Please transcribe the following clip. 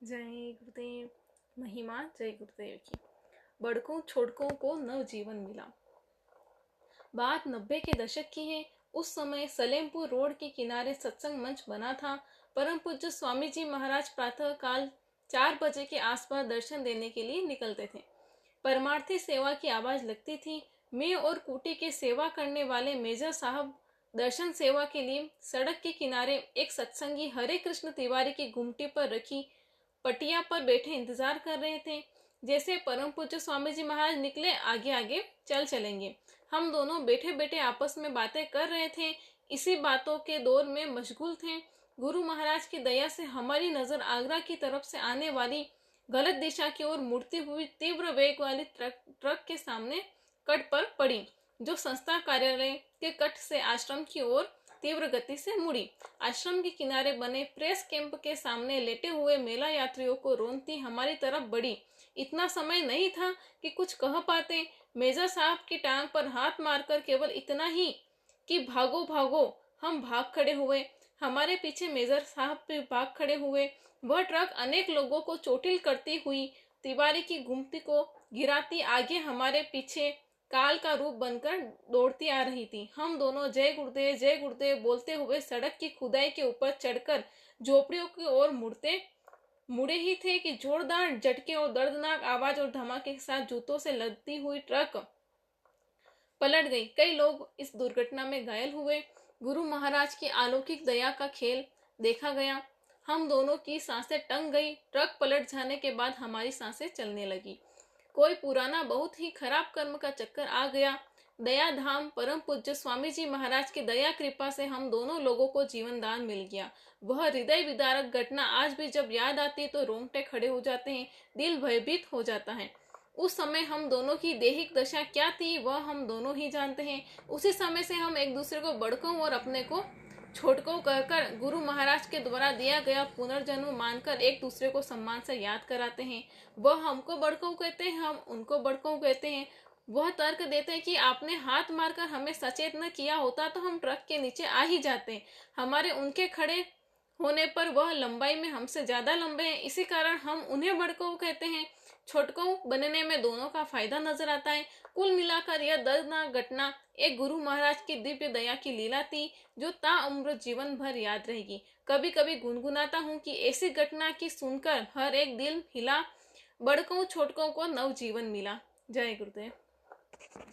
जय गुरुदेव। महिमा जय गुरुदेव की। बड़कों छोटकों को नवजीवन मिला। बात 90 के दशक की है। उस समय सलेमपुर रोड के किनारे सत्संग मंच बना था। परम पूज्य स्वामी जी महाराज प्रातः काल 4 बजे के आसपास दर्शन देने के लिए निकलते थे। परमार्थी सेवा की आवाज लगती थी। मैं और कूटी के सेवा करने वाले मेजर साहब दर्शन सेवा के लिए सड़क के किनारे एक सत्संगी हरे कृष्ण तिवारी की गुमटी पर रखी पटिया पर बैठे इंतजार कर रहे थे। जैसे परम पूज्य स्वामी जी महाराज निकले, आगे आगे चलेंगे। हम दोनों बैठे बैठे आपस में बातें कर रहे थे। इसी बातों के दौर में मशगूल थे। गुरु महाराज की दया से हमारी नजर आगरा की तरफ से आने वाली गलत दिशा की ओर मुड़ती हुई तीव्र वेग वाली ट्रक के सामने कट पर पड़ी, जो संस्था कार्यालय के कट से आश्रम की ओर तीव्र गति से मुड़ी। आश्रम के किनारे बने प्रेस कैंप के सामने लेटे हुए मेला यात्रियों को रोनती हमारी तरफ बढ़ी। इतना समय नहीं था कि कुछ कह पाते। मेजर साहब की टांग पर हाथ मारकर केवल इतना ही कि भागो भागो, हम भाग खड़े हुए। हमारे पीछे मेजर साहब भी भाग खड़े हुए। वह ट्रक अनेक लोगों को चोटिल करती हुई तिवारी की गुमटी को गिराती आगे हमारे पीछे काल का रूप बनकर दौड़ती आ रही थी। हम दोनों जय गुरुदेव बोलते हुए सड़क की खुदाई के ऊपर चढ़कर झोपड़ियों की ओर मुड़े ही थे कि जोरदार झटके और दर्दनाक आवाज और धमाके के साथ जूतों से लदती हुई ट्रक पलट गई। कई लोग इस दुर्घटना में घायल हुए। गुरु महाराज की अलौकिक दया का खेल देखा गया। हम दोनों की सांसें टंग गई। ट्रक पलट जाने के बाद हमारी सांसें चलने लगी। कोई पुराना बहुत ही खराब कर्म का चक्कर आ गया। दया धाम परम पूज्य स्वामी जी महाराज की दया कृपा से हम दोनों लोगों को जीवन दान मिल गया। वह हृदय विदारक घटना आज भी जब याद आती है तो रोंगटे खड़े हो जाते हैं, दिल भयभीत हो जाता है। उस समय हम दोनों की दैहिक दशा क्या थी वह हम दोनों ही जानते हैं। उसी समय से हम एक दूसरे को बड़कों और अपने को छोटकों कहकर गुरु महाराज के द्वारा दिया गया पुनर्जन्म मानकर एक दूसरे को सम्मान से याद कराते हैं। वह हमको बड़कों कहते हैं, हम उनको बड़कों कहते हैं। वह तर्क देते हैं कि आपने हाथ मारकर हमें सचेत न किया होता तो हम ट्रक के नीचे आ ही जाते। हमारे उनके खड़े होने पर वह लंबाई में हमसे ज्यादा लंबे हैं, इसी कारण हम उन्हें बड़कों कहते हैं। छोटकों बनने में दोनों का फायदा नजर आता है। कुल मिलाकर यह दर्दनाक घटना एक गुरु महाराज की दिव्य दया की लीला थी, जो ताउम्र जीवन भर याद रहेगी। कभी कभी गुनगुनाता हूँ कि ऐसी घटना की सुनकर हर एक दिल हिला, बड़कों छोटकों को नव जीवन मिला। जय गुरुदेव।